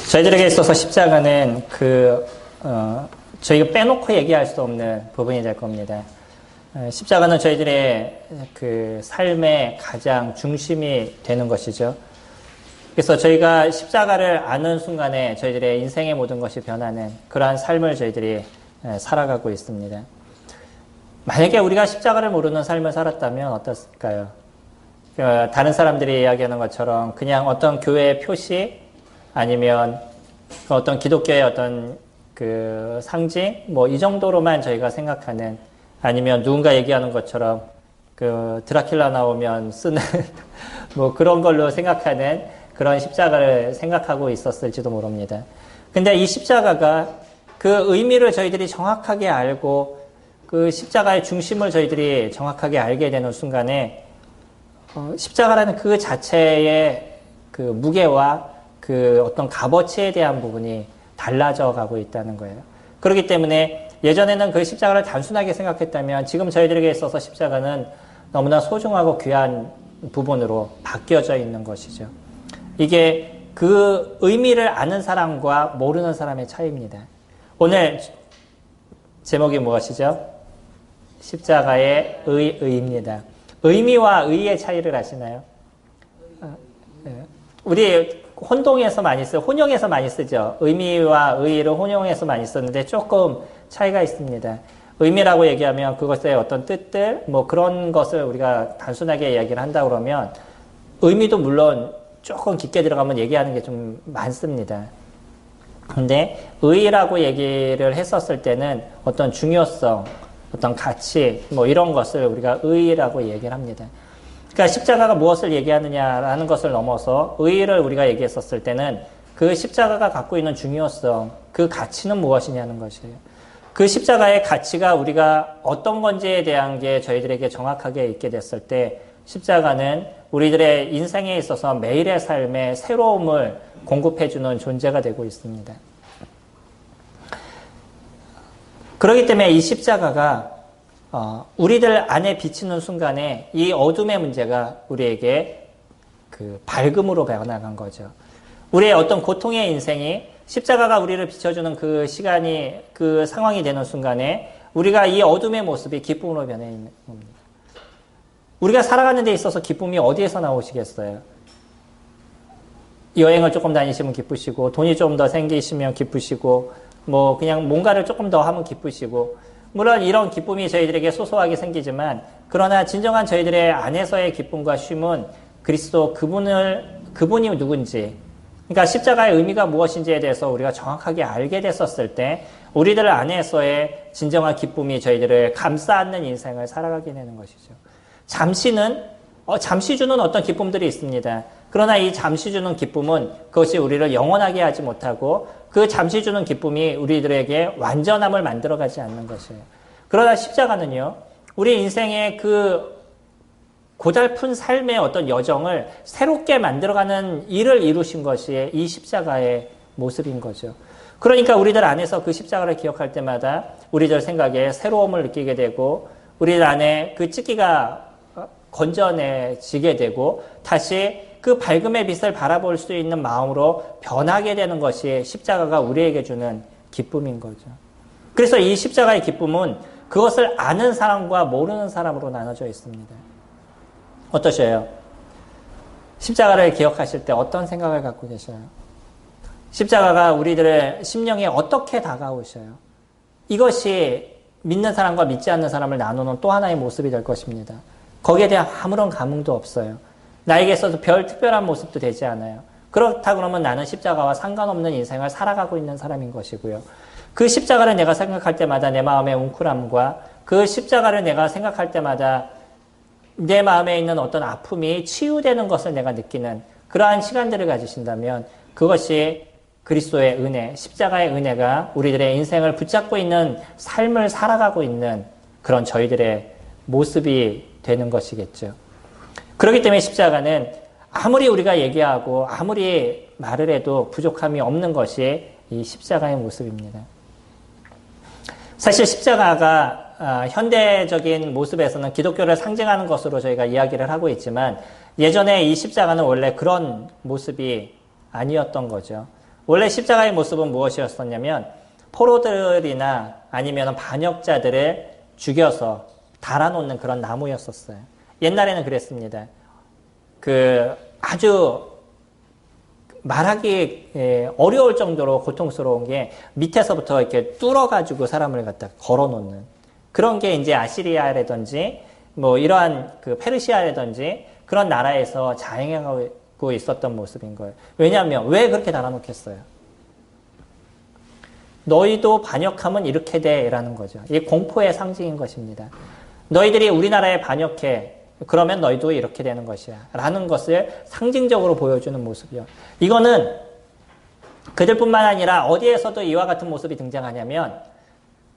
저희들에게 있어서 십자가는 저희가 빼놓고 얘기할 수 없는 부분이 될 겁니다. 십자가는 저희들의 그 삶의 가장 중심이 되는 것이죠. 그래서 저희가 십자가를 아는 순간에 저희들의 인생의 모든 것이 변하는 그러한 삶을 저희들이 살아가고 있습니다. 만약에 우리가 십자가를 모르는 삶을 살았다면 어떻을까요? 다른 사람들이 이야기하는 것처럼 그냥 어떤 교회의 표시 아니면 어떤 기독교의 어떤 그 상징 이 정도로만 저희가 생각하는, 아니면 누군가 얘기하는 것처럼 그 드라큘라 나오면 쓰는 그런 걸로 생각하는 그런 십자가를 생각하고 있었을지도 모릅니다. 근데 이 십자가가 그 의미를 저희들이 정확하게 알고 그 십자가의 중심을 저희들이 정확하게 알게 되는 순간에 십자가라는 그 자체의 그 무게와 그 어떤 값어치에 대한 부분이 달라져 가고 있다는 거예요. 그렇기 때문에 예전에는 그 십자가를 단순하게 생각했다면 지금 저희들에게 있어서 십자가는 너무나 소중하고 귀한 부분으로 바뀌어져 있는 것이죠. 이게 그 의미를 아는 사람과 모르는 사람의 차이입니다. 오늘 제목이 무엇이죠? 십자가의 의입니다. 의미와 의의 차이를 아시나요? 우리 혼동해서 많이 혼용해서 많이 쓰죠. 의미와 의의를 혼용해서 많이 썼는데 조금 차이가 있습니다. 의미라고 얘기하면 그것의 어떤 뜻들, 그런 것을 우리가 단순하게 이야기를 한다 그러면 의미도 물론 조금 깊게 들어가면 얘기하는 게 좀 많습니다. 근데 의의라고 얘기를 했었을 때는 어떤 중요성, 어떤 가치, 이런 것을 우리가 의의라고 얘기를 합니다. 그러니까 십자가가 무엇을 얘기하느냐라는 것을 넘어서 의의를 우리가 얘기했었을 때는 그 십자가가 갖고 있는 중요성, 그 가치는 무엇이냐는 것이에요. 그 십자가의 가치가 우리가 어떤 건지에 대한 게 저희들에게 정확하게 있게 됐을 때 십자가는 우리들의 인생에 있어서 매일의 삶에 새로움을 공급해주는 존재가 되고 있습니다. 그렇기 때문에 이 십자가가 우리들 안에 비치는 순간에 이 어둠의 문제가 우리에게 그 밝음으로 변화한 거죠. 우리의 어떤 고통의 인생이 십자가가 우리를 비춰주는 그 시간이, 그 상황이 되는 순간에 우리가 이 어둠의 모습이 기쁨으로 변해 있는 겁니다. 우리가 살아가는 데 있어서 기쁨이 어디에서 나오시겠어요? 여행을 조금 다니시면 기쁘시고, 돈이 좀 더 생기시면 기쁘시고, 그냥 뭔가를 조금 더 하면 기쁘시고, 물론 이런 기쁨이 저희들에게 소소하게 생기지만, 그러나 진정한 저희들의 안에서의 기쁨과 쉼은 그리스도 그분이 누군지, 그러니까 십자가의 의미가 무엇인지에 대해서 우리가 정확하게 알게 됐었을 때, 우리들 안에서의 진정한 기쁨이 저희들을 감싸 안는 인생을 살아가게 되는 것이죠. 잠시 주는 어떤 기쁨들이 있습니다. 그러나 이 잠시 주는 기쁨은 그것이 우리를 영원하게 하지 못하고 그 잠시 주는 기쁨이 우리들에게 완전함을 만들어가지 않는 것이에요. 그러나 십자가는요, 우리 인생의 그 고달픈 삶의 어떤 여정을 새롭게 만들어가는 일을 이루신 것이 이 십자가의 모습인 거죠. 그러니까 우리들 안에서 그 십자가를 기억할 때마다 우리들 생각에 새로움을 느끼게 되고 우리들 안에 그 찢기가 건전해지게 되고 다시 그 밝음의 빛을 바라볼 수 있는 마음으로 변하게 되는 것이 십자가가 우리에게 주는 기쁨인 거죠. 그래서 이 십자가의 기쁨은 그것을 아는 사람과 모르는 사람으로 나눠져 있습니다. 어떠셔요? 십자가를 기억하실 때 어떤 생각을 갖고 계셔요? 십자가가 우리들의 심령에 어떻게 다가오셔요? 이것이 믿는 사람과 믿지 않는 사람을 나누는 또 하나의 모습이 될 것입니다. 거기에 대한 아무런 감흥도 없어요. 나에게 있어서 별 특별한 모습도 되지 않아요. 그렇다 그러면 나는 십자가와 상관없는 인생을 살아가고 있는 사람인 것이고요. 그 십자가를 내가 생각할 때마다 내 마음의 웅크람과 그 십자가를 내가 생각할 때마다 내 마음에 있는 어떤 아픔이 치유되는 것을 내가 느끼는 그러한 시간들을 가지신다면 그것이 그리스도의 은혜, 십자가의 은혜가 우리들의 인생을 붙잡고 있는 삶을 살아가고 있는 그런 저희들의 모습이 되는 것이겠죠. 그렇기 때문에 십자가는 아무리 우리가 얘기하고 아무리 말을 해도 부족함이 없는 것이 이 십자가의 모습입니다. 사실 십자가가 현대적인 모습에서는 기독교를 상징하는 것으로 저희가 이야기를 하고 있지만 예전에 이 십자가는 원래 그런 모습이 아니었던 거죠. 원래 십자가의 모습은 무엇이었었냐면 포로들이나 아니면 반역자들을 죽여서 달아놓는 그런 나무였었어요. 옛날에는 그랬습니다. 아주 말하기 어려울 정도로 고통스러운 게 밑에서부터 이렇게 뚫어가지고 사람을 갖다 걸어놓는 그런 게 이제 아시리아라든지 뭐 이러한 페르시아라든지 그런 나라에서 자행하고 있었던 모습인 거예요. 왜냐하면 왜 그렇게 달아놓겠어요? 너희도 반역하면 이렇게 돼라는 거죠. 이게 공포의 상징인 것입니다. 너희들이 우리나라에 반역해. 그러면 너희도 이렇게 되는 것이야. 라는 것을 상징적으로 보여주는 모습이요. 이거는 그들뿐만 아니라 어디에서도 이와 같은 모습이 등장하냐면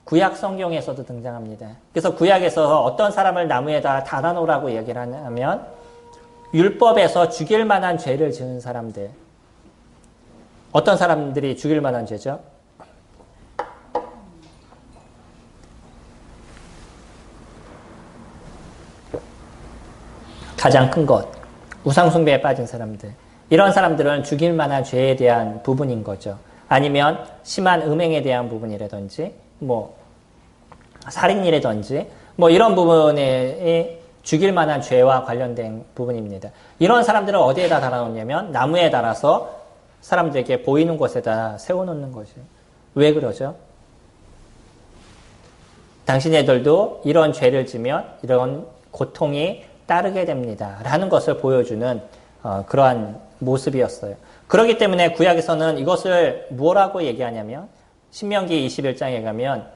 구약 성경에서도 등장합니다. 그래서 구약에서 어떤 사람을 나무에다 달아놓으라고 얘기를 하냐면 율법에서 죽일 만한 죄를 지은 사람들. 어떤 사람들이 죽일 만한 죄죠? 가장 큰 것, 우상숭배에 빠진 사람들. 이런 사람들은 죽일 만한 죄에 대한 부분인 거죠. 아니면 심한 음행에 대한 부분이라든지, 살인이라든지, 이런 부분에 죽일 만한 죄와 관련된 부분입니다. 이런 사람들을 어디에다 달아놓냐면 나무에 달아서 사람들에게 보이는 곳에다 세워놓는 것이에요. 왜 그러죠? 당신네들도 이런 죄를 지면 이런 고통이 따르게 됩니다. 라는 것을 보여주는 그러한 모습이었어요. 그렇기 때문에 구약에서는 이것을 뭐라고 얘기하냐면 신명기 21장에 가면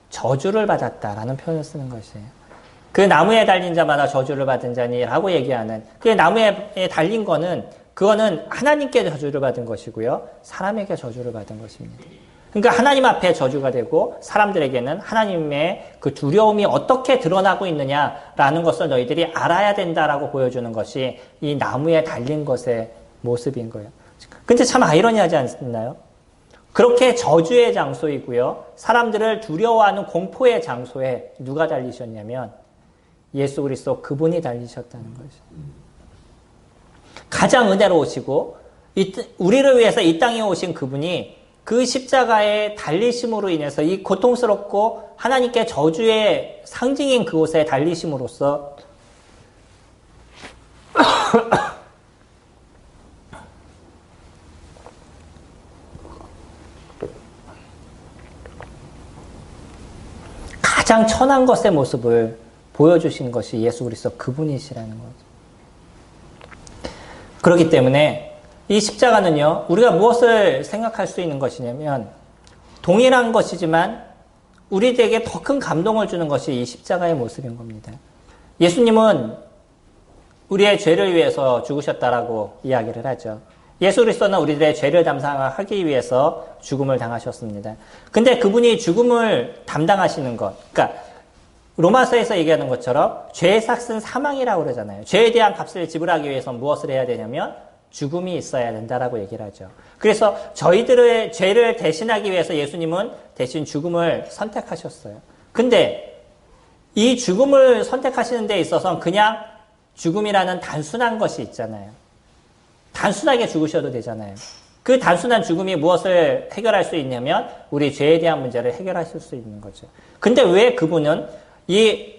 저주를 받았다라는 표현을 쓰는 것이에요. 그 나무에 달린 자마다 저주를 받은 자니라고 얘기하는 그 나무에 달린 그거는 하나님께 저주를 받은 것이고요. 사람에게 저주를 받은 것입니다. 그러니까 하나님 앞에 저주가 되고 사람들에게는 하나님의 그 두려움이 어떻게 드러나고 있느냐라는 것을 너희들이 알아야 된다라고 보여주는 것이 이 나무에 달린 것의 모습인 거예요. 근데 참 아이러니하지 않나요? 그렇게 저주의 장소이고요. 사람들을 두려워하는 공포의 장소에 누가 달리셨냐면 예수 그리스도 그분이 달리셨다는 거죠. 가장 은혜로우시고 우리를 위해서 이 땅에 오신 그분이 그 십자가의 달리심으로 인해서 이 고통스럽고 하나님께 저주의 상징인 그곳에 달리심으로써 가장 천한 것의 모습을 보여주신 것이 예수 그리스도 그분이시라는 거죠. 그렇기 때문에 이 십자가는요, 우리가 무엇을 생각할 수 있는 것이냐면 동일한 것이지만 우리에게 더 큰 감동을 주는 것이 이 십자가의 모습인 겁니다. 예수님은 우리의 죄를 위해서 죽으셨다라고 이야기를 하죠. 예수 그리스도는 우리들의 죄를 담당하기 위해서 죽음을 당하셨습니다. 근데 그분이 죽음을 담당하시는 것, 그러니까 로마서에서 얘기하는 것처럼 죄의 삭은 사망이라고 그러잖아요. 죄에 대한 값을 지불하기 위해서 무엇을 해야 되냐면 죽음이 있어야 된다라고 얘기를 하죠. 그래서 저희들의 죄를 대신하기 위해서 예수님은 대신 죽음을 선택하셨어요. 근데 이 죽음을 선택하시는 데 있어서는 그냥 죽음이라는 단순한 것이 있잖아요. 단순하게 죽으셔도 되잖아요. 그 단순한 죽음이 무엇을 해결할 수 있냐면 우리 죄에 대한 문제를 해결하실 수 있는 거죠. 근데 왜 그분은 이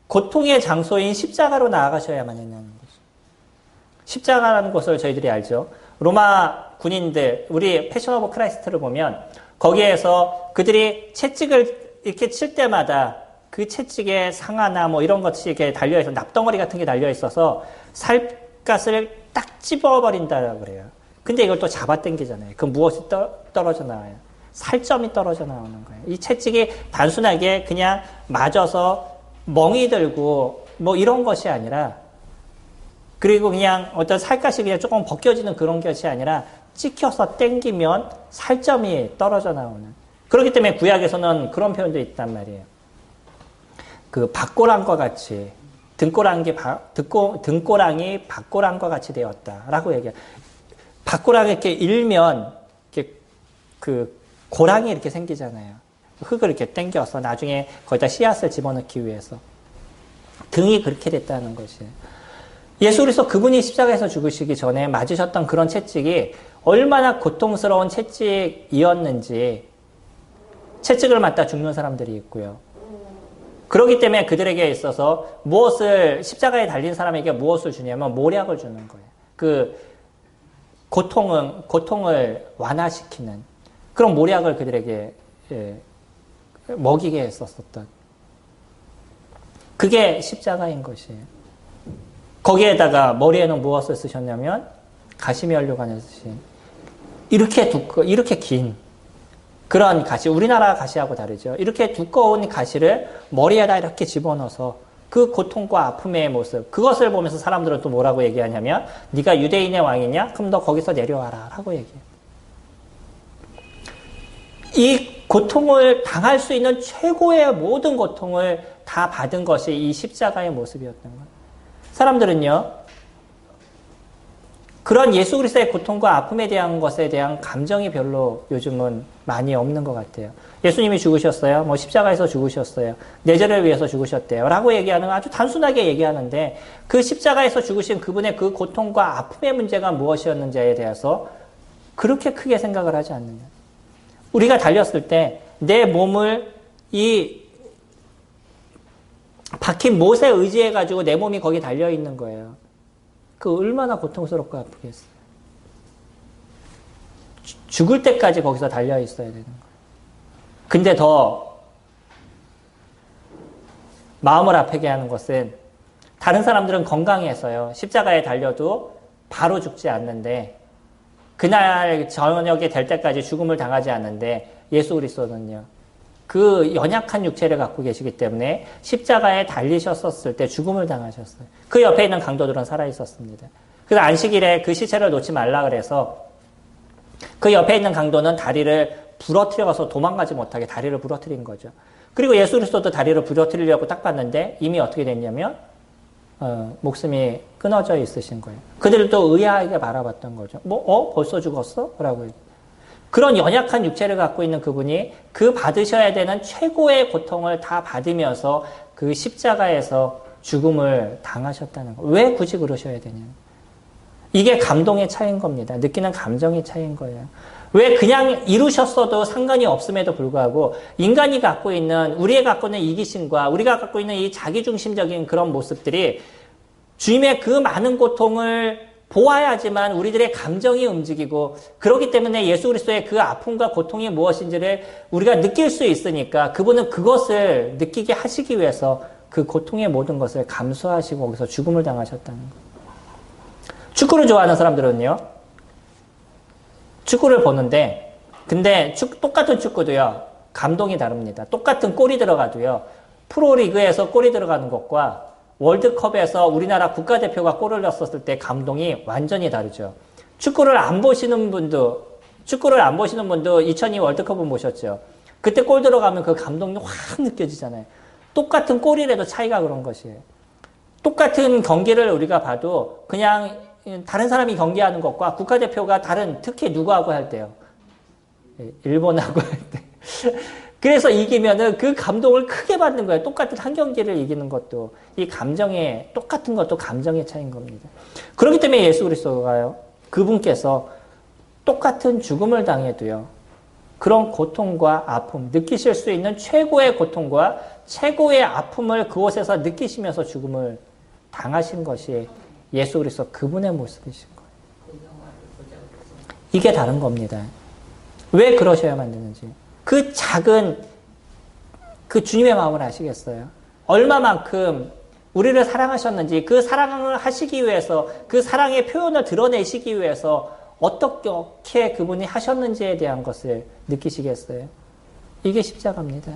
고통의 장소인 십자가로 나아가셔야만 했냐는 거죠. 십자가라는 것을 저희들이 알죠. 로마 군인들, 우리 패션 오브 크라이스트를 보면 거기에서 그들이 채찍을 이렇게 칠 때마다 그 채찍에 상아나 이런 것이 이렇게 달려있어서 납덩어리 같은 게 달려있어서 살갗을 딱 집어버린다고 그래요. 근데 이걸 또 잡아당기잖아요. 그럼 무엇이 떨어져 나와요? 살점이 떨어져 나오는 거예요. 이 채찍이 단순하게 그냥 맞아서 멍이 들고 이런 것이 아니라 그리고 그냥 어떤 살갗이 그냥 조금 벗겨지는 그런 것이 아니라 찍혀서 당기면 살점이 떨어져 나오는. 그렇기 때문에 구약에서는 그런 표현도 있단 말이에요. 그 박고랑과 같이 등고랑이 박고랑과 같이 되었다라고 얘기해요. 박고랑이 이렇게 일면 이렇게 그 고랑이 이렇게 생기잖아요. 흙을 이렇게 당겨서 나중에 거기다 씨앗을 집어넣기 위해서 등이 그렇게 됐다는 것이에요. 예수 그리스도 그분이 십자가에서 죽으시기 전에 맞으셨던 그런 채찍이 얼마나 고통스러운 채찍이었는지 채찍을 맞다 죽는 사람들이 있고요. 그렇기 때문에 그들에게 있어서 십자가에 달린 사람에게 무엇을 주냐면 모략을 주는 거예요. 그 고통을 완화시키는 그런 모략을 그들에게 먹이게 했었던 그게 십자가인 것이에요. 거기에다가 머리에는 무엇을 쓰셨냐면 가시면류관을 쓰신 이렇게 두꺼 이렇게 긴 그런 가시, 우리나라 가시하고 다르죠. 이렇게 두꺼운 가시를 머리에다 이렇게 집어넣어서 그 고통과 아픔의 모습, 그것을 보면서 사람들은 또 뭐라고 얘기하냐면 네가 유대인의 왕이냐? 그럼 너 거기서 내려와라 라고 얘기해요. 이 고통을 당할 수 있는 최고의 모든 고통을 다 받은 것이 이 십자가의 모습이었던 거예요. 사람들은요, 그런 예수 그리스도의 고통과 아픔에 대한 것에 대한 감정이 별로 요즘은 많이 없는 것 같아요. 예수님이 죽으셨어요. 뭐 십자가에서 죽으셨어요. 내 죄를 위해서 죽으셨대요. 라고 얘기하는 아주 단순하게 얘기하는데 그 십자가에서 죽으신 그분의 그 고통과 아픔의 문제가 무엇이었는지에 대해서 그렇게 크게 생각을 하지 않느냐. 우리가 달렸을 때 내 몸을 이 박힌 못에 의지해가지고 내 몸이 거기 달려있는 거예요. 그 얼마나 고통스럽고 아프겠어요. 죽을 때까지 거기서 달려있어야 되는 거예요. 근데 더 마음을 아프게 하는 것은 다른 사람들은 건강해서요. 십자가에 달려도 바로 죽지 않는데 그날 저녁이 될 때까지 죽음을 당하지 않는데 예수 그리스도는요. 그 연약한 육체를 갖고 계시기 때문에 십자가에 달리셨었을 때 죽음을 당하셨어요. 그 옆에 있는 강도들은 살아있었습니다. 그래서 안식일에 그 시체를 놓지 말라 그래서 그 옆에 있는 강도는 다리를 부러뜨려서 도망가지 못하게 다리를 부러뜨린 거죠. 그리고 예수 그리스도도 다리를 부러뜨리려고 딱 봤는데 이미 어떻게 됐냐면 목숨이 끊어져 있으신 거예요. 그들도 의아하게 바라봤던 거죠. 벌써 죽었어? 라고 얘기해요. 그런 연약한 육체를 갖고 있는 그분이 그 받으셔야 되는 최고의 고통을 다 받으면서 그 십자가에서 죽음을 당하셨다는 거. 왜 굳이 그러셔야 되냐. 이게 감동의 차이인 겁니다. 느끼는 감정의 차이인 거예요. 왜 그냥 이루셨어도 상관이 없음에도 불구하고 인간이 갖고 있는 우리가 갖고 있는 이기심과 우리가 갖고 있는 이 자기중심적인 그런 모습들이 주님의 그 많은 고통을 보아야지만 우리들의 감정이 움직이고 그렇기 때문에 예수 그리스도의 그 아픔과 고통이 무엇인지를 우리가 느낄 수 있으니까 그분은 그것을 느끼게 하시기 위해서 그 고통의 모든 것을 감수하시고 거기서 죽음을 당하셨다는 거예요. 축구를 좋아하는 사람들은요. 축구를 보는데 근데 똑같은 축구도요. 감동이 다릅니다. 똑같은 골이 들어가도요. 프로리그에서 골이 들어가는 것과 월드컵에서 우리나라 국가대표가 골을 넣었을 때 감동이 완전히 다르죠. 축구를 안 보시는 분도 2002 월드컵은 보셨죠. 그때 골 들어가면 그 감동이 확 느껴지잖아요. 똑같은 골이라도 차이가 그런 것이에요. 똑같은 경기를 우리가 봐도 그냥 다른 사람이 경기하는 것과 국가대표가 특히 누구하고 할 때요. 일본하고 할 때. 그래서 이기면은 그 감동을 크게 받는 거예요. 똑같은 한 경기를 이기는 것도 이 감정의 똑같은 것도 감정의 차이인 겁니다. 그렇기 때문에 예수 그리스도가요. 그분께서 똑같은 죽음을 당해도요. 그런 고통과 아픔, 느끼실 수 있는 최고의 고통과 최고의 아픔을 그곳에서 느끼시면서 죽음을 당하신 것이 예수 그리스도 그분의 모습이신 거예요. 이게 다른 겁니다. 왜 그러셔야만 되는지. 그 작은 그 주님의 마음을 아시겠어요? 얼마만큼 우리를 사랑하셨는지 그 사랑을 하시기 위해서 그 사랑의 표현을 드러내시기 위해서 어떻게 그분이 하셨는지에 대한 것을 느끼시겠어요? 이게 십자가입니다.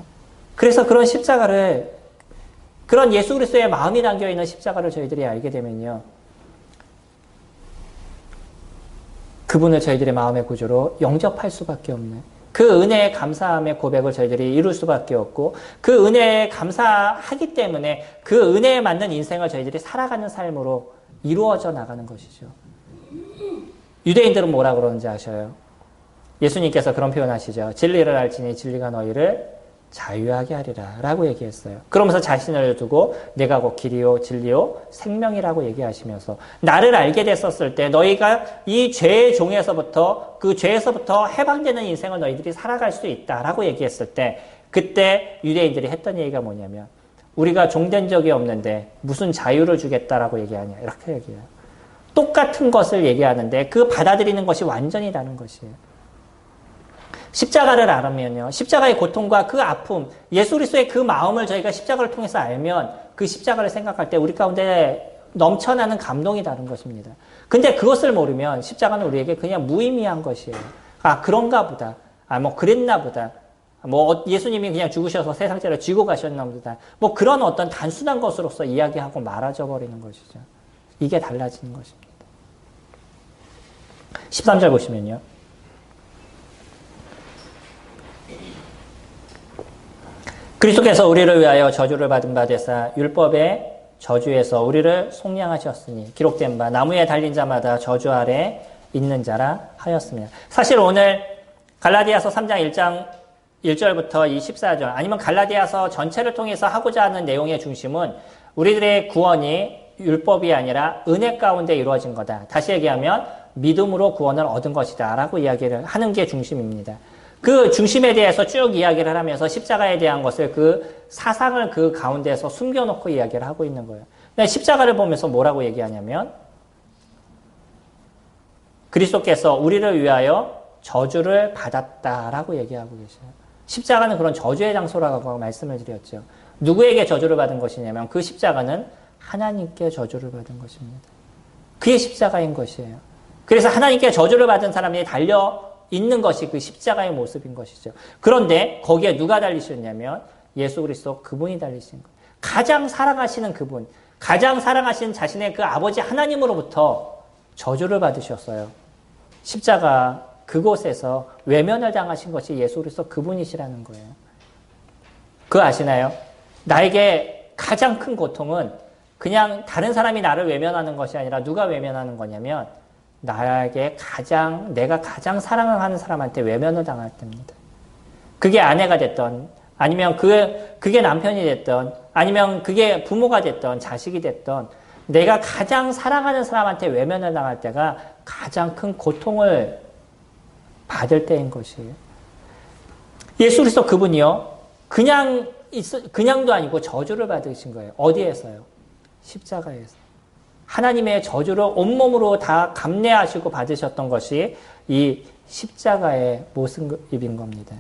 그래서 그런 십자가를 그런 예수 그리스도의 마음이 담겨있는 십자가를 저희들이 알게 되면요. 그분을 저희들의 마음의 구조로 영접할 수밖에 없는 그 은혜의 감사함의 고백을 저희들이 이룰 수밖에 없고 그 은혜에 감사하기 때문에 그 은혜에 맞는 인생을 저희들이 살아가는 삶으로 이루어져 나가는 것이죠. 유대인들은 뭐라 그러는지 아셔요? 예수님께서 그런 표현하시죠. 진리를 알지니 진리가 너희를 자유하게 하리라 라고 얘기했어요. 그러면서 자신을 두고 내가 곧 길이요 진리요 생명이라고 얘기하시면서 나를 알게 됐었을 때 너희가 이 죄의 종에서부터 그 죄에서부터 해방되는 인생을 너희들이 살아갈 수 있다라고 얘기했을 때 그때 유대인들이 했던 얘기가 뭐냐면 우리가 종된 적이 없는데 무슨 자유를 주겠다라고 얘기하냐 이렇게 얘기해요. 똑같은 것을 얘기하는데 그 받아들이는 것이 완전히 다른 것이에요. 십자가를 알면요. 십자가의 고통과 그 아픔, 예수 그리스도의 그 마음을 저희가 십자가를 통해서 알면 그 십자가를 생각할 때 우리 가운데 넘쳐나는 감동이 다른 것입니다. 근데 그것을 모르면 십자가는 우리에게 그냥 무의미한 것이에요. 아, 그런가 보다. 아, 뭐 그랬나 보다. 뭐 예수님이 그냥 죽으셔서 세상죄를 지고 가셨나 보다. 뭐 그런 어떤 단순한 것으로서 이야기하고 말아져 버리는 것이죠. 이게 달라지는 것입니다. 13절 보시면요. 그리스도께서 우리를 위하여 저주를 받은 바 되사 율법의 저주에서 우리를 속량하셨으니 기록된 바 나무에 달린 자마다 저주 아래 있는 자라 하였습니다. 사실 오늘 갈라디아서 3장 1장 1절부터 이 14절 아니면 갈라디아서 전체를 통해서 하고자 하는 내용의 중심은 우리들의 구원이 율법이 아니라 은혜 가운데 이루어진 거다. 다시 얘기하면 믿음으로 구원을 얻은 것이다 라고 이야기를 하는 게 중심입니다. 그 중심에 대해서 쭉 이야기를 하면서 십자가에 대한 것을 그 사상을 그 가운데서 숨겨놓고 이야기를 하고 있는 거예요. 근데 십자가를 보면서 뭐라고 얘기하냐면 그리스도께서 우리를 위하여 저주를 받았다라고 얘기하고 계셔요. 십자가는 그런 저주의 장소라고 말씀을 드렸죠. 누구에게 저주를 받은 것이냐면 그 십자가는 하나님께 저주를 받은 것입니다. 그게 십자가인 것이에요. 그래서 하나님께 저주를 받은 사람이 달려 있는 것이 그 십자가의 모습인 것이죠. 그런데 거기에 누가 달리셨냐면 예수 그리스도 그분이 달리신 거예요. 가장 사랑하시는 그분, 가장 사랑하시는 자신의 그 아버지 하나님으로부터 저주를 받으셨어요. 십자가 그곳에서 외면을 당하신 것이 예수 그리스도 그분이시라는 거예요. 그거 아시나요? 나에게 가장 큰 고통은 그냥 다른 사람이 나를 외면하는 것이 아니라 누가 외면하는 거냐면 내가 가장 사랑하는 사람한테 외면을 당할 때입니다. 그게 아내가 됐던, 아니면 그게 남편이 됐던, 아니면 그게 부모가 됐던, 자식이 됐던, 내가 가장 사랑하는 사람한테 외면을 당할 때가 가장 큰 고통을 받을 때인 것이에요. 예수 그리스도 그분이요, 그냥도 아니고 저주를 받으신 거예요. 어디에서요? 십자가에서. 하나님의 저주를 온몸으로 다 감내하시고 받으셨던 것이 이 십자가의 모습인 겁니다.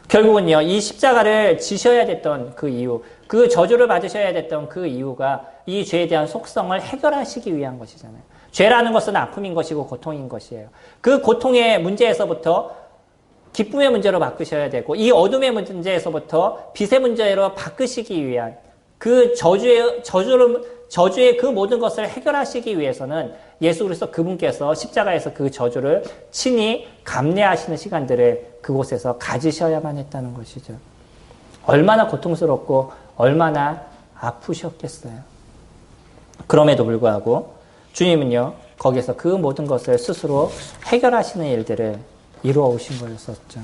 결국은요, 이 십자가를 지셔야 됐던 그 이유, 그 저주를 받으셔야 됐던 그 이유가 이 죄에 대한 속성을 해결하시기 위한 것이잖아요. 죄라는 것은 아픔인 것이고 고통인 것이에요. 그 고통의 문제에서부터 기쁨의 문제로 바꾸셔야 되고 이 어둠의 문제에서부터 빛의 문제로 바꾸시기 위한 그 저주의 그 모든 것을 해결하시기 위해서는 예수 그리스도 그분께서 십자가에서 그 저주를 친히 감내하시는 시간들을 그곳에서 가지셔야만 했다는 것이죠. 얼마나 고통스럽고 얼마나 아프셨겠어요. 그럼에도 불구하고 주님은요, 거기서 그 모든 것을 스스로 해결하시는 일들을 이루어 오신 거였었죠.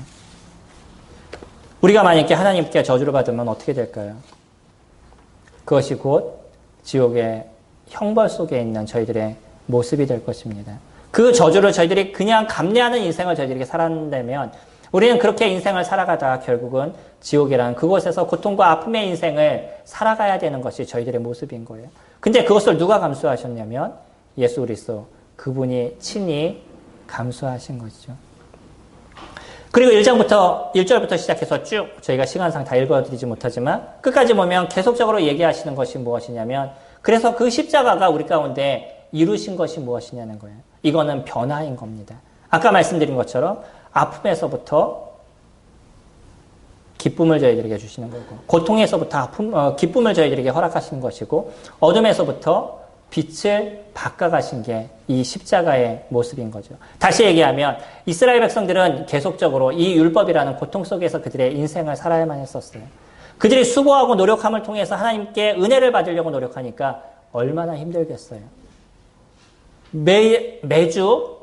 우리가 만약에 하나님께 저주를 받으면 어떻게 될까요? 그것이 곧 지옥의 형벌 속에 있는 저희들의 모습이 될 것입니다. 그 저주를 저희들이 그냥 감내하는 인생을 저희들에게 살았다면 우리는 그렇게 인생을 살아가다 결국은 지옥이라는 그곳에서 고통과 아픔의 인생을 살아가야 되는 것이 저희들의 모습인 거예요. 근데 그것을 누가 감수하셨냐면 예수 그리스도 그분이 친히 감수하신 것이죠. 그리고 1절부터 시작해서 쭉 저희가 시간상 다 읽어드리지 못하지만 끝까지 보면 계속적으로 얘기하시는 것이 무엇이냐면 그래서 그 십자가가 우리 가운데 이루신 것이 무엇이냐는 거예요. 이거는 변화인 겁니다. 아까 말씀드린 것처럼 아픔에서부터 기쁨을 저희들에게 주시는 거고 고통에서부터 기쁨을 저희들에게 허락하시는 것이고 어둠에서부터 빛을 바꿔가신 게 이 십자가의 모습인 거죠. 다시 얘기하면 이스라엘 백성들은 계속적으로 이 율법이라는 고통 속에서 그들의 인생을 살아야만 했었어요. 그들이 수고하고 노력함을 통해서 하나님께 은혜를 받으려고 노력하니까 얼마나 힘들겠어요. 매주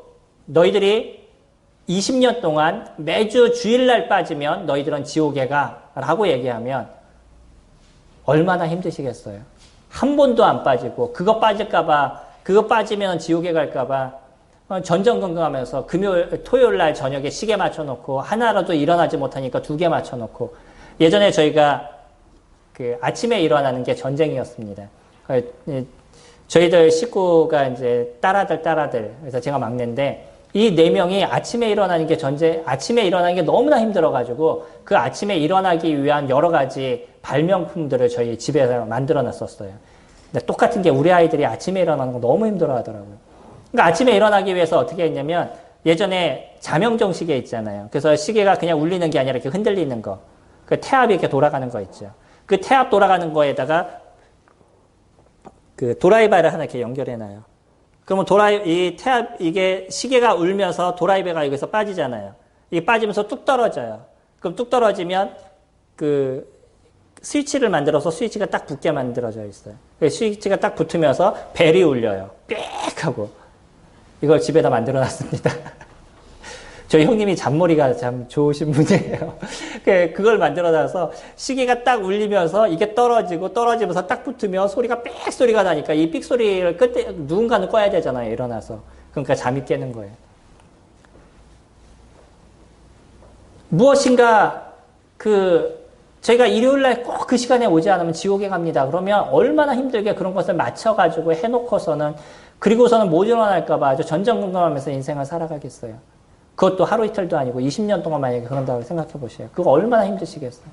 너희들이 20년 동안 매주 주일날 빠지면 너희들은 지옥에 가 라고 얘기하면 얼마나 힘드시겠어요. 한 번도 안 빠지고 그거 빠질까봐, 그거 빠지면 지옥에 갈까봐 전전긍긍하면서 토요일 날 저녁에 시계 맞춰놓고 하나라도 일어나지 못하니까 2개 맞춰놓고. 예전에 저희가 그 아침에 일어나는 게 전쟁이었습니다. 저희들 식구가 이제 딸아들, 그래서 제가 막내인데 이 4명이 아침에 일어나는 게 아침에 일어나는 게 너무나 힘들어가지고 그 아침에 일어나기 위한 여러 가지 발명품들을 저희 집에서 만들어 놨었어요. 근데 똑같은 게 우리 아이들이 아침에 일어나는 거 너무 힘들어 하더라고요. 그러니까 아침에 일어나기 위해서 어떻게 했냐면 예전에 자명종 시계 있잖아요. 그래서 시계가 그냥 울리는 게 아니라 이렇게 흔들리는 거. 그 태압이 이렇게 돌아가는 거 있죠. 그 태압 돌아가는 거에다가 그 도라이바를 하나 이렇게 연결해 놔요. 그러면 이게 시계가 울면서 도라이바가 여기서 빠지잖아요. 이게 빠지면서 뚝 떨어져요. 그럼 뚝 떨어지면 그 스위치를 만들어서 스위치가 딱 붙게 만들어져 있어요. 스위치가 딱 붙으면서 벨이 울려요. 빽 하고. 이걸 집에다 만들어 놨습니다. 저희 형님이 잔머리가 참 좋으신 분이에요. 그걸 만들어 놔서 시계가 딱 울리면서 이게 떨어지면서 딱 붙으면 소리가 빽 소리가 나니까 이 삑 소리를 끝에 누군가는 꺼야 되잖아요. 일어나서. 그러니까 잠이 깨는 거예요. 무엇인가 저희가 일요일 날 꼭 그 시간에 오지 않으면 지옥에 갑니다. 그러면 얼마나 힘들게 그런 것을 맞춰가지고 해놓고서는, 그리고서는 못 일어날까봐 아주 전전긍긍하면서 인생을 살아가겠어요. 그것도 하루 이틀도 아니고 20년 동안 만약에 그런다고 생각해 보세요. 그거 얼마나 힘드시겠어요.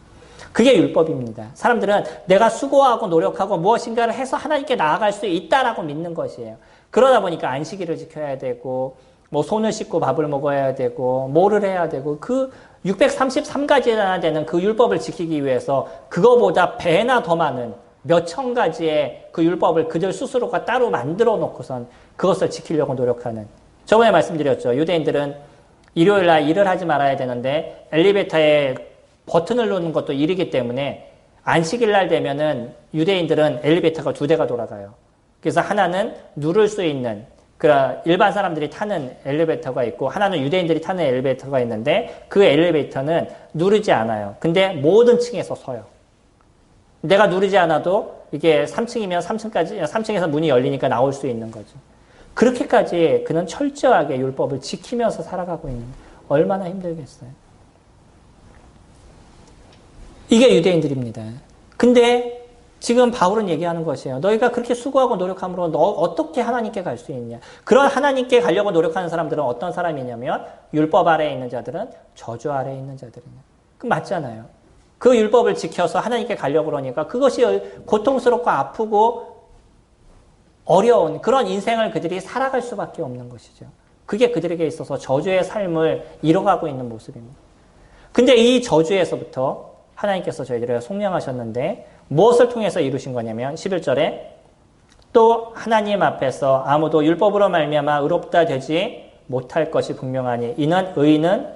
그게 율법입니다. 사람들은 내가 수고하고 노력하고 무엇인가를 해서 하나님께 나아갈 수 있다라고 믿는 것이에요. 그러다 보니까 안식일을 지켜야 되고, 뭐 손을 씻고 밥을 먹어야 되고, 뭐를 해야 되고, 그 633가지나 되는 그 율법을 지키기 위해서 그거보다 배나 더 많은 몇천 가지의 그 율법을 그들 스스로가 따로 만들어 놓고선 그것을 지키려고 노력하는. 저번에 말씀드렸죠. 유대인들은 일요일 날 일을 하지 말아야 되는데 엘리베이터에 버튼을 누르는 것도 일이기 때문에 안식일 날 되면은 유대인들은 엘리베이터가 2대가 돌아가요. 그래서 하나는 누를 수 있는, 일반 사람들이 타는 엘리베이터가 있고 하나는 유대인들이 타는 엘리베이터가 있는데 그 엘리베이터는 누르지 않아요. 근데 모든 층에서 서요. 내가 누르지 않아도 이게 3층이면 3층에서 문이 열리니까 나올 수 있는 거죠. 그렇게까지 그는 철저하게 율법을 지키면서 살아가고 있는, 얼마나 힘들겠어요. 이게 유대인들입니다. 근데 지금 바울은 얘기하는 것이에요. 너희가 그렇게 수고하고 노력함으로 너 어떻게 하나님께 갈 수 있냐. 그런 하나님께 가려고 노력하는 사람들은 어떤 사람이냐면 율법 아래에 있는 자들은 저주 아래에 있는 자들이냐. 그 맞잖아요. 그 율법을 지켜서 하나님께 가려고 그러니까 그것이 고통스럽고 아프고 어려운 그런 인생을 그들이 살아갈 수밖에 없는 것이죠. 그게 그들에게 있어서 저주의 삶을 이뤄가고 있는 모습입니다. 근데 이 저주에서부터 하나님께서 저희들을 속량하셨는데 무엇을 통해서 이루신 거냐면 11절에 또 하나님 앞에서 아무도 율법으로 말미암아 의롭다 되지 못할 것이 분명하니 이는 의인은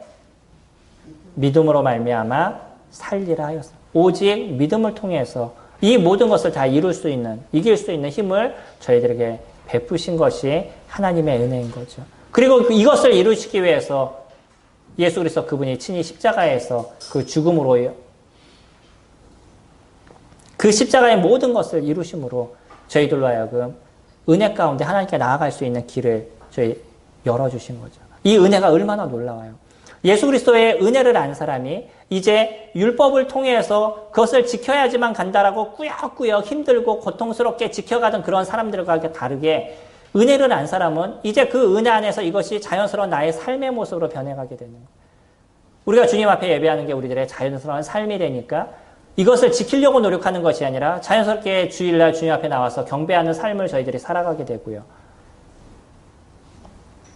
믿음으로 말미암아 살리라 하였습니다. 오직 믿음을 통해서 이 모든 것을 다 이길 수 있는 힘을 저희들에게 베푸신 것이 하나님의 은혜인 거죠. 그리고 이것을 이루시기 위해서 예수 그리스도 그분이 친히 십자가에서 그 죽음으로, 그 십자가의 모든 것을 이루심으로 저희들로 하여금 은혜 가운데 하나님께 나아갈 수 있는 길을 저희 열어주신 거죠. 이 은혜가 얼마나 놀라워요. 예수 그리스도의 은혜를 안 사람이 이제 율법을 통해서 그것을 지켜야지만 간다라고 꾸역꾸역 힘들고 고통스럽게 지켜가던 그런 사람들과 다르게 은혜를 안 사람은 이제 그 은혜 안에서 이것이 자연스러운 나의 삶의 모습으로 변해가게 되는 거예요. 우리가 주님 앞에 예배하는 게 우리들의 자연스러운 삶이 되니까 이것을 지키려고 노력하는 것이 아니라 자연스럽게 주일날 주님 앞에 나와서 경배하는 삶을 저희들이 살아가게 되고요.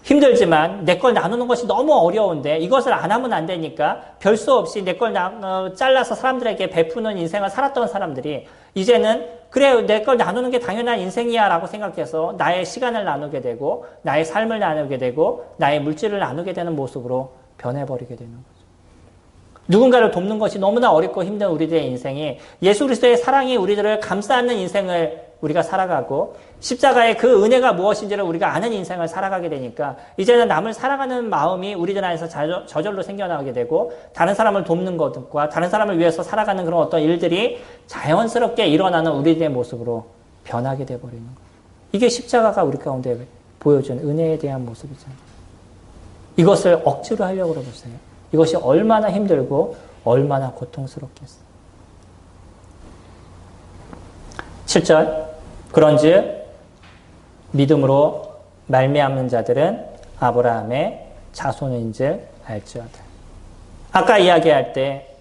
힘들지만 내 걸 나누는 것이 너무 어려운데 이것을 안 하면 안 되니까 별 수 없이 내 걸 잘라서 사람들에게 베푸는 인생을 살았던 사람들이 이제는 그래 내 걸 나누는 게 당연한 인생이야 라고 생각해서 나의 시간을 나누게 되고 나의 삶을 나누게 되고 나의 물질을 나누게 되는 모습으로 변해버리게 되는 거죠. 누군가를 돕는 것이 너무나 어렵고 힘든 우리들의 인생이 예수 그리스도의 사랑이 우리들을 감싸 안는 인생을 우리가 살아가고 십자가의 그 은혜가 무엇인지를 우리가 아는 인생을 살아가게 되니까 이제는 남을 사랑하는 마음이 우리들 안에서 저절로 생겨나게 되고 다른 사람을 돕는 것과 다른 사람을 위해서 살아가는 그런 어떤 일들이 자연스럽게 일어나는 우리들의 모습으로 변하게 되어버리는 거예요. 이게 십자가가 우리 가운데 보여준 은혜에 대한 모습이잖아요. 이것을 억지로 하려고 그러보세요. 이것이 얼마나 힘들고 얼마나 고통스럽겠어요. 7절 그런즉 믿음으로 말미암는 자들은 아브라함의 자손인 줄 알지어다. 아까 이야기할 때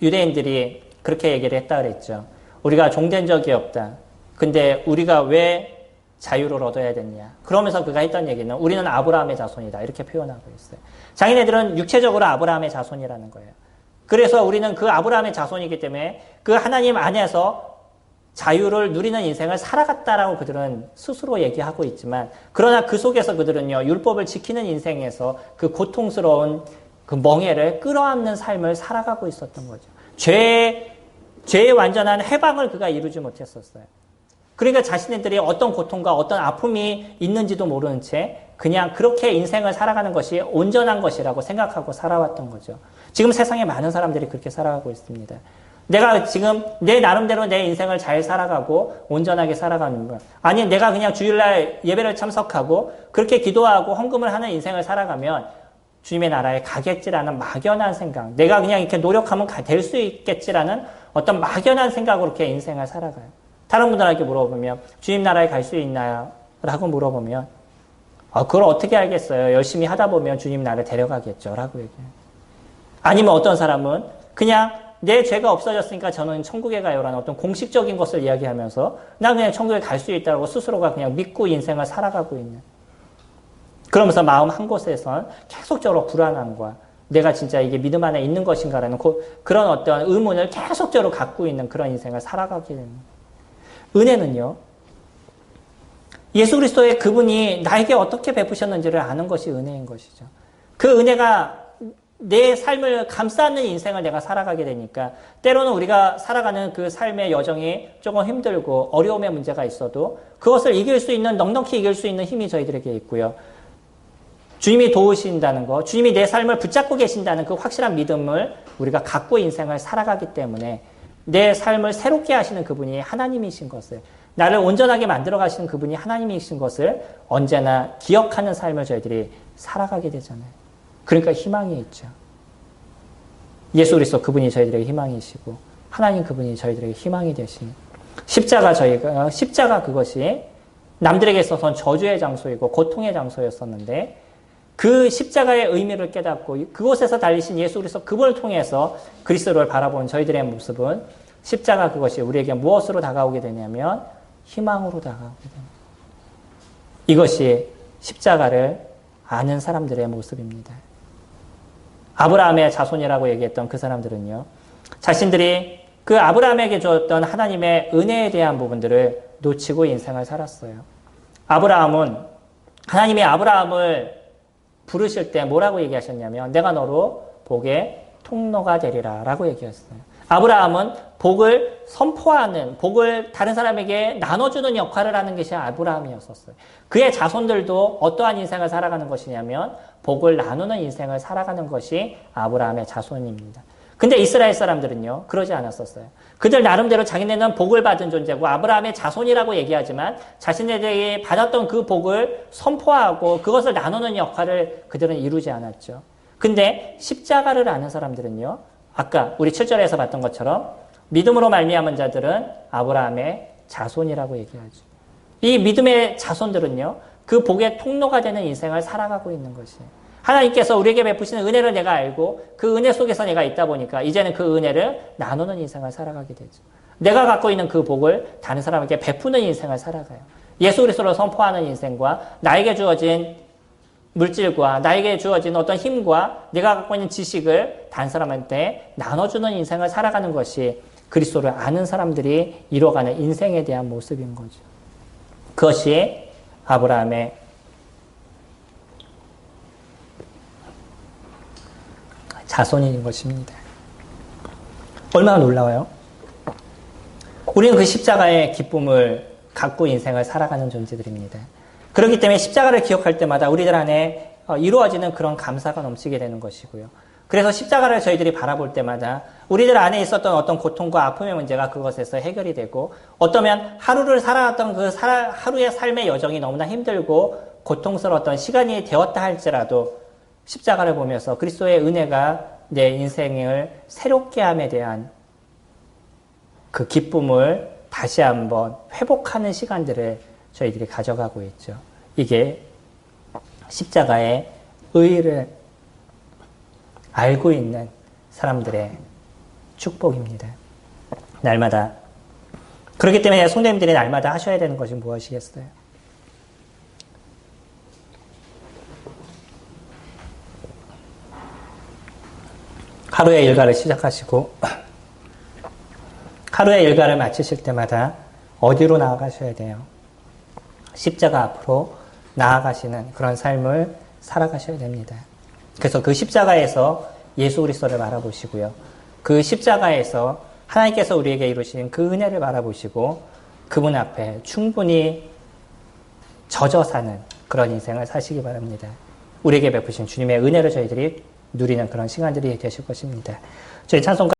유대인들이 그렇게 얘기를 했다 그랬죠. 우리가 종된 적이 없다. 근데 우리가 왜 자유를 얻어야 됐냐. 그러면서 그가 했던 얘기는 우리는 아브라함의 자손이다. 이렇게 표현하고 있어요. 자기네들은 육체적으로 아브라함의 자손이라는 거예요. 그래서 우리는 그 아브라함의 자손이기 때문에 그 하나님 안에서 자유를 누리는 인생을 살아갔다라고 그들은 스스로 얘기하고 있지만 그러나 그 속에서 그들은요 율법을 지키는 인생에서 그 고통스러운 그 멍에를 끌어안는 삶을 살아가고 있었던 거죠. 죄의 완전한 해방을 그가 이루지 못했었어요. 그러니까 자신들이 어떤 고통과 어떤 아픔이 있는지도 모르는 채 그냥 그렇게 인생을 살아가는 것이 온전한 것이라고 생각하고 살아왔던 거죠. 지금 세상에 많은 사람들이 그렇게 살아가고 있습니다. 내가 지금 내 나름대로 내 인생을 잘 살아가고 온전하게 살아가는 것. 아니 내가 그냥 주일날 예배를 참석하고 그렇게 기도하고 헌금을 하는 인생을 살아가면 주님의 나라에 가겠지라는 막연한 생각. 내가 그냥 이렇게 노력하면 될 수 있겠지라는 어떤 막연한 생각으로 이렇게 인생을 살아가요. 다른 분들에게 물어보면 주님 나라에 갈 수 있나요? 라고 물어보면 그걸 어떻게 알겠어요? 열심히 하다 보면 주님 나라에 데려가겠죠. 라고 얘기해요. 아니면 어떤 사람은 그냥 내 죄가 없어졌으니까 저는 천국에 가요라는 어떤 공식적인 것을 이야기하면서 난 그냥 천국에 갈 수 있다고 스스로가 그냥 믿고 인생을 살아가고 있는. 그러면서 마음 한 곳에선 계속적으로 불안함과 내가 진짜 이게 믿음 안에 있는 것인가라는 그런 어떤 의문을 계속적으로 갖고 있는 그런 인생을 살아가게 되는. 은혜는요. 예수 그리스도의 그분이 나에게 어떻게 베푸셨는지를 아는 것이 은혜인 것이죠. 그 은혜가 내 삶을 감싸는 인생을 내가 살아가게 되니까 때로는 우리가 살아가는 그 삶의 여정이 조금 힘들고 어려움의 문제가 있어도 그것을 이길 수 있는 넉넉히 이길 수 있는 힘이 저희들에게 있고요. 주님이 도우신다는 것, 주님이 내 삶을 붙잡고 계신다는 그 확실한 믿음을 우리가 갖고 인생을 살아가기 때문에 내 삶을 새롭게 하시는 그분이 하나님이신 것을 나를 온전하게 만들어 가시는 그분이 하나님이신 것을 언제나 기억하는 삶을 저희들이 살아가게 되잖아요. 그러니까 희망이 있죠. 예수 그리스도 그분이 저희들에게 희망이시고 하나님 그분이 저희들에게 희망이 되신 십자가 그것이 남들에게 있어서는 저주의 장소이고 고통의 장소였었는데 그 십자가의 의미를 깨닫고 그곳에서 달리신 예수 그리스도 그분을 통해서 그리스도를 바라본 저희들의 모습은 십자가 그것이 우리에게 무엇으로 다가오게 되냐면 희망으로 다가오게 됩니다. 이것이 십자가를 아는 사람들의 모습입니다. 아브라함의 자손이라고 얘기했던 그 사람들은요. 자신들이 그 아브라함에게 주었던 하나님의 은혜에 대한 부분들을 놓치고 인생을 살았어요. 아브라함은 하나님이 아브라함을 부르실 때 뭐라고 얘기하셨냐면 내가 너로 복의 통로가 되리라 라고 얘기했어요. 아브라함은 복을 선포하는, 복을 다른 사람에게 나눠주는 역할을 하는 것이 아브라함이었었어요. 그의 자손들도 어떠한 인생을 살아가는 것이냐면 복을 나누는 인생을 살아가는 것이 아브라함의 자손입니다. 근데 이스라엘 사람들은요, 그러지 않았었어요. 그들 나름대로 자기네는 복을 받은 존재고 아브라함의 자손이라고 얘기하지만 자신들이 받았던 그 복을 선포하고 그것을 나누는 역할을 그들은 이루지 않았죠. 근데 십자가를 아는 사람들은요, 아까 우리 7절에서 봤던 것처럼 믿음으로 말미암은 자들은 아브라함의 자손이라고 얘기하죠. 이 믿음의 자손들은요, 그 복의 통로가 되는 인생을 살아가고 있는 것이에요. 하나님께서 우리에게 베푸시는 은혜를 내가 알고 그 은혜 속에서 내가 있다 보니까 이제는 그 은혜를 나누는 인생을 살아가게 되죠. 내가 갖고 있는 그 복을 다른 사람에게 베푸는 인생을 살아가요. 예수 그리스도를 선포하는 인생과 나에게 주어진 물질과 나에게 주어진 어떤 힘과 내가 갖고 있는 지식을 다른 사람한테 나눠주는 인생을 살아가는 것이 그리스도를 아는 사람들이 이뤄가는 인생에 대한 모습인 거죠. 그것이 아브라함의 자손인 것입니다. 얼마나 놀라워요? 우리는 그 십자가의 기쁨을 갖고 인생을 살아가는 존재들입니다. 그렇기 때문에 십자가를 기억할 때마다 우리들 안에 이루어지는 그런 감사가 넘치게 되는 것이고요. 그래서 십자가를 저희들이 바라볼 때마다 우리들 안에 있었던 어떤 고통과 아픔의 문제가 그것에서 해결이 되고, 어떠면 하루를 살아왔던 그 하루의 삶의 여정이 너무나 힘들고 고통스러웠던 시간이 되었다 할지라도 십자가를 보면서 그리스도의 은혜가 내 인생을 새롭게 함에 대한 그 기쁨을 다시 한번 회복하는 시간들을 저희들이 가져가고 있죠. 이게 십자가의 의의를 알고 있는 사람들의 축복입니다. 날마다. 그렇기 때문에 성도님들이 날마다 하셔야 되는 것이 무엇이겠어요? 하루의 일과를 시작하시고 하루의 일과를 마치실 때마다 어디로 나아가셔야 돼요? 십자가 앞으로 나아가시는 그런 삶을 살아가셔야 됩니다. 그래서 그 십자가에서 예수 그리스도를 바라보시고요. 그 십자가에서 하나님께서 우리에게 이루신 그 은혜를 바라보시고 그분 앞에 충분히 젖어 사는 그런 인생을 사시기 바랍니다. 우리에게 베푸신 주님의 은혜를 저희들이 누리는 그런 시간들이 되실 것입니다. 저희 찬송가